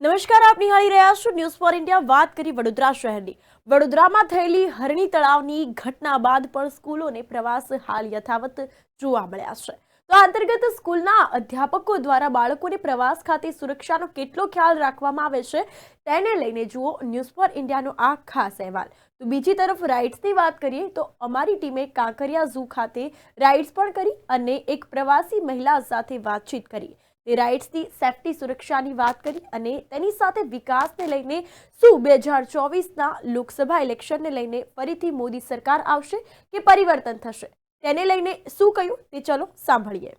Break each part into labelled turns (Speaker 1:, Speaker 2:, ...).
Speaker 1: નમસ્કાર, આપ નિહાળી રહ્યા છો ન્યૂઝ ફોર ઇન્ડિયા। વાત કરી વડોદરા શહેરની। વડોદરામાં થયેલી હરણી તળાવની ઘટના બાદ પણ સ્કૂલોને પ્રવાસ હાલ યથાવત જોવા મળ્યા છે। તો આ અંતર્ગત સ્કૂલના અધ્યાપકો દ્વારા બાળકોને પ્રવાસ ખાતે સુરક્ષાનો કેટલો ખ્યાલ રાખવામાં આવે છે તેને લઈને જુઓ ન્યૂઝ ફોર ઇન્ડિયાનો આ ખાસ અહેવાલ। તો બીજી તરફ રાઇડ્સની વાત કરીએ તો અમારી ટીમે કાંકરિયા ઝૂ ખાતે રાઇડ્સ પણ કરી અને એક પ્રવાસી મહિલા સાથે વાતચીત કરી। તે રાઇડ્સની સેફટી સુરક્ષાની વાત કરી અને તેની સાથે વિકાસને લઈને શું 2024ના લોકસભા ઇલેક્શનને લઈને ફરીથી મોદી સરકાર આવશે કે પરિવર્તન થશે તેને લઈને શું કહ્યું તે ચલો સાંભળીએ।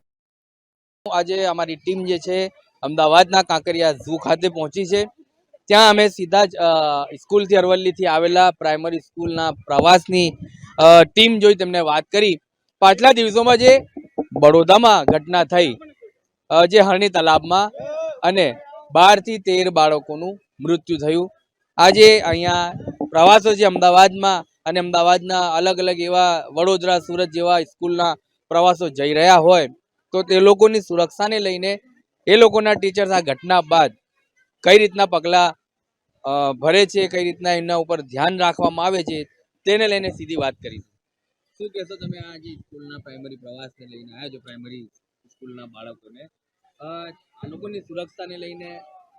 Speaker 2: આજે અમારી ટીમ જે છે અમદાવાદના કાંકરિયા ઝૂ ખાતે પહોંચી છે। ત્યાં અમે સીધા જ સ્કૂલથી અરવલ્લીથી આવેલા પ્રાઇમરી સ્કૂલના પ્રવાસની ટીમ જોઈ તેમને વાત કરી। પાછલા દિવસોમાં જે બડોદામાં ઘટના થઈ જે હરણી તલાબમાં અને 12 થી 13 બાળકોનું મૃત્યુ થયું। આજે અહીંયા પ્રવાસો છે અમદાવાદમાં અને અમદાવાદના અલગ અલગ એવા વડોદરા સુરત જેવા સ્કૂલના પ્રવાસો જઈ રહ્યા હોય તો તે લોકોની સુરક્ષાને લઈને એ લોકોના ટીચર્સ આ ઘટના બાદ કઈ રીતના પગલાં ભરે છે, કઈ રીતના એના ઉપર ધ્યાન રાખવામાં આવે છે તેને લઈને સીધી વાત કરીશું। શું કહેશો તમે આ જે સ્કૂલના પ્રાઇમરી પ્રવાસને લઈને આવ્યા છો, પ્રાઇમરી સ્કૂલના બાળકોને આ લોકોની સુરક્ષાને લઈને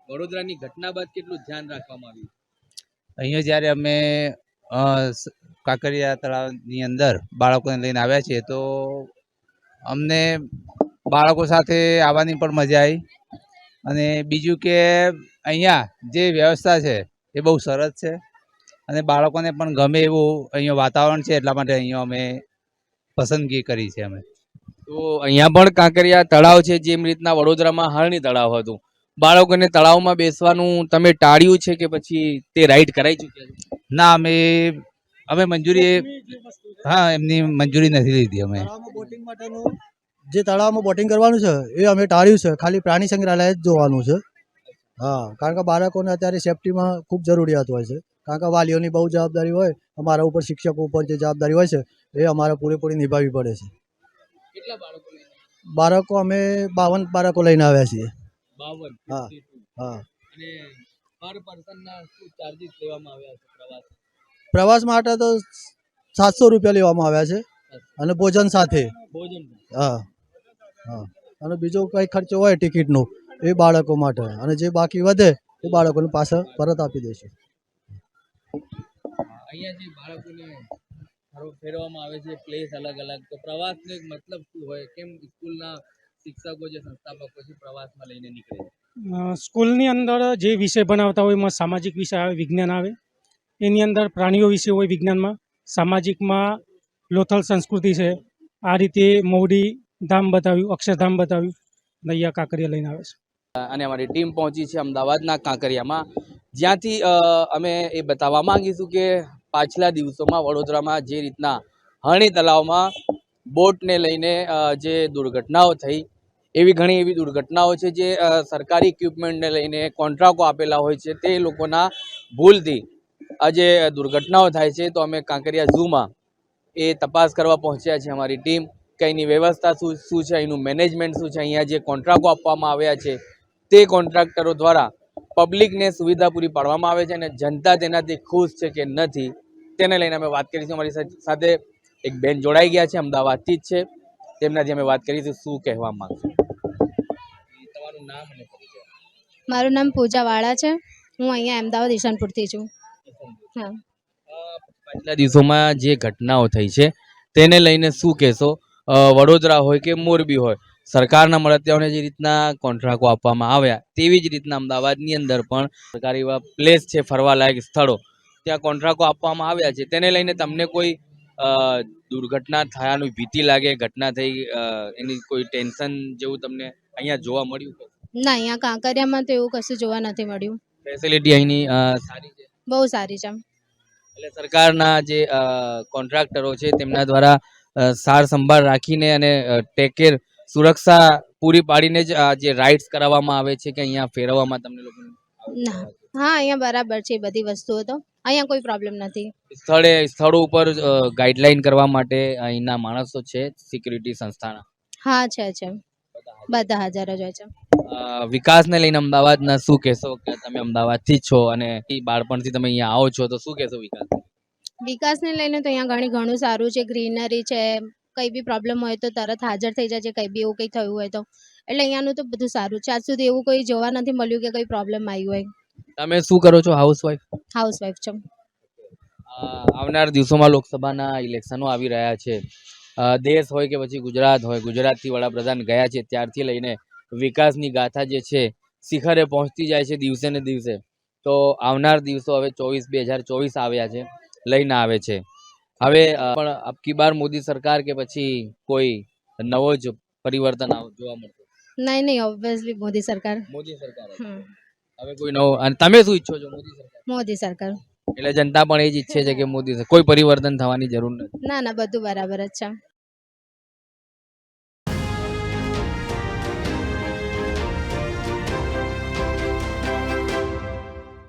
Speaker 2: વડોદરાની ઘટના બાદ કેટલું ધ્યાન રાખવામાં આવ્યું?
Speaker 3: અહીંયા જ્યારે અમે કાંકરિયા તળાવની અંદર બાળકોને લઈને આવ્યા છીએ તો અમને બાળકો સાથે આવવાની પણ મજા આવી અને બીજું કે અહીંયા જે વ્યવસ્થા છે એ બહુ સરસ છે અને બાળકોને પણ ગમે એવું અહીંયા વાતાવરણ છે, એટલા માટે અહીંયા અમે પસંદગી કરી છે અમે।
Speaker 2: તો અહીંયા પણ કાંકરિયા તળાવ છે, જેમ રીતના વડોદરામાં હરણી તળાવ હતું, બાળકોને તળાવમાં બેસવાનું તમે ટાળ્યું છે કે પછી તે રાઈડ કરાઈ ચૂક્યા છે?
Speaker 3: ના, અમે મંજૂરી એમની મંજૂરી નથી લીધી અમે।
Speaker 4: બોટિંગ માટેનું જે તળાવમાં બોટિંગ કરવાનું છે એ અમે ટાળ્યું છે, ખાલી પ્રાણી સંગ્રહાલય જ જોવાનું છે। હા, કારણ કે બાળકોને અત્યારે સેફટીમાં ખૂબ જરૂરિયાત હોય છે, કારણ કે વાલીઓની બહુ જવાબદારી હોય, અમારા ઉપર શિક્ષકો ઉપર જે જવાબદારી હોય છે એ અમારે પૂરેપૂરી નિભાવવી પડે છે।
Speaker 2: કેટલા બાળકો લઈને?
Speaker 4: બાળકો અમે 52 બાળકો લઈને આવ્યા છીએ।
Speaker 2: 52?
Speaker 4: હા હા।
Speaker 2: અને પર પર્સનના શું ચાર્જીસ લેવામાં આવ્યા છે પ્રવાસ?
Speaker 4: પ્રવાસ માટે તો 700 રૂપિયા લેવામાં આવ્યા છે અને ભોજન સાથે।
Speaker 2: ભોજન?
Speaker 4: હા હા। અને બીજો કંઈ ખર્ચો હોય ટિકિટનો એ બાળકો માટે, અને જે બાકી વધે એ બાળકોને પાછા પરત આપી દઈશું।
Speaker 2: અહીંયા જે બાળકોને ફેરવવામાં આવે છે પ્લેસ અલગ અલગ, તો પ્રવાસનો એક મતલબ શું હોય? કેમ સ્કૂલના શિક્ષકો જે સંસ્થાપકો છે પ્રવાસમાં લઈને નીકળે?
Speaker 5: સ્કૂલની અંદર જે વિષય ભણાવતા હોય એમાં સામાજિક વિષય આવે, વિજ્ઞાન આવે, એની અંદર પ્રાણીઓ વિશે હોય વિજ્ઞાનમાં, સામાજિકમાં લોથલ સંસ્કૃતિ છે, આ રીતે મૌડી ધામ બતાવ્યું, અક્ષરધામ બતાવ્યું, અહીંયા કાંકરિયા લઈને આવે છે।
Speaker 2: અને અમારી ટીમ પહોંચી છે અમદાવાદના કાંકરિયામાં, જ્યાંથી અમે એ બતાવવા માંગીશું કે પાછલા દિવસોમાં વડોદરામાં જે રીતના હરણી તળાવમાં બોટને લઈને જે દુર્ઘટનાઓ થઈ, એવી ઘણી એવી દુર્ઘટનાઓ છે જે સરકારી ઇક્વિપમેન્ટને લઈને કોન્ટ્રાક્ટો આપેલા હોય છે, તે લોકોના ભૂલથી આ જે દુર્ઘટનાઓ થાય છે। તો અમે કાંકરિયા ઝૂમાં એ તપાસ કરવા પહોંચ્યા છે અમારી ટીમ, કે અહીંની વ્યવસ્થા શું છે, અહીંનું મેનેજમેન્ટ શું છે, અહીંયા જે કોન્ટ્રાક્ટો આપવામાં આવ્યા છે તે કોન્ટ્રાક્ટરો દ્વારા પબ્લિકને સુવિધા પૂરી પાડવામાં આવે છે અને જનતા તેનાથી ખુશ છે કે નથી તેને લઈને અમે વાત કરીશું। અમારી સાથે એક બેન જોડાઈ ગયા છે, અમદાવાદથી જ છે, તેમનાથી અમે વાત કરીશું શું કહેવા માંગશે। તમારું નામ અને પરિચય?
Speaker 6: મારું નામ પૂજા વાળા છે, હું અહીંયા અમદાવાદ ઈશાનપુરથી છું। હા,
Speaker 2: પાછલા દિવસોમાં જે ઘટનાઓ થઈ છે તેને લઈને શું કહેશો? વડોદરા હોય કે મોરબી હોય, સરકારના મળતિયાઓને જે રીતના કોન્ટ્રાક્ટો આપવામાં આવ્યા તેવી જ રીતના અમદાવાદની અંદર પણ સરકારી એવા પ્લેસ છે, ફરવાલાયક સ્થળો, ત્યાં કોન્ટ્રાક્ટો આપવામાં આવ્યા છે, તેને લઈને તમને કોઈ દુર્ઘટના થયાની ભીતિ લાગે, ઘટના થઈ એની કોઈ ટેન્શન જેવું તમને અહીંયા જોવા મળ્યું?
Speaker 6: ના, અહીંયા કાંકરિયામાં તો એવું કશું જોવા નથી મળ્યું।
Speaker 2: ફેસિલિટી અહીંની સારી છે?
Speaker 6: બહુ સારી છે।
Speaker 2: એટલે સરકારના જે કોન્ટ્રાક્ટરો છે તેમના દ્વારા સાર સંભાળ રાખીને અને ટેકેર સુરક્ષા પૂરી પાડીને જ જે રાઇડ્સ કરાવવામાં આવે છે કે અહીંયા ફેરવવામાં તમને લોકોને?
Speaker 6: ના, હા, અહીંયા બરાબર છે બધી વસ્તુઓ, તો અહીંયા કોઈ પ્રોબ્લેમ નથી।
Speaker 2: સ્થળો ઉપર ગાઈડલાઈન કરવા માટે અહીંના માણસો છે સિક્યુરિટી સંસ્થાના?
Speaker 6: હા, છે, બધા હાજર જ હોય છે।
Speaker 2: વિકાસને લઈને અમદાવાદના શું કહેશો કે તમે અમદાવાદથી જ છો અને બાળપણથી તમે અહીંયા આવો છો તો શું કહેશો વિકાસ?
Speaker 6: વિકાસને લઈને તો અહીંયા ઘણું સારું છે, ગ્રીનરી છે, કંઈ બી પ્રોબ્લેમ હોય તો તરત હાજર થઈ જાય છે, કંઈ બી એવું કંઈ થયું હોય તો. એટલે અહીંયાનું તો બધું સારું છે. આજ સુધી એવું કોઈ જોવા નથી મળ્યું કે કંઈ પ્રોબ્લેમ આવી હોય.
Speaker 2: તમે શું કરો છો? હાઉસવાઈફ?
Speaker 6: હાઉસવાઈફ છું.
Speaker 2: આવનાર દિવસોમાં લોકસભાના ઇલેક્શનો આવી રહ્યા છે. દેશ હોય કે પછી ગુજરાત હોય, ગુજરાતથી વડાપ્રધાન ગયા છે ત્યારથી લઈને વિકાસની ગાથા જે છે શિખરે પહોંચતી જાય છે દિવસે ને દિવસે. તો આવનાર દિવસો હવે 2024 આવ્યા છે, લઈને આવે છે. હવે પણ અબકી બાર મોદી સરકાર કે પછી કોઈ નવો જ પરિવર્તન જોવા મળશે?
Speaker 6: નહીં ઓબ્વિયસલી મોદી સરકાર.
Speaker 2: મોદી સરકાર જ.
Speaker 6: હમ.
Speaker 2: હવે કોઈ નવો, અને તમે શું ઈચ્છો છો? મોદી સરકાર.
Speaker 6: મોદી સરકાર.
Speaker 2: એટલે જનતા પણ એ જ ઈચ્છે છે કે મોદી કોઈ પરિવર્તન થવાની જરૂર નથી.
Speaker 6: ના બધું બરાબર જ છે.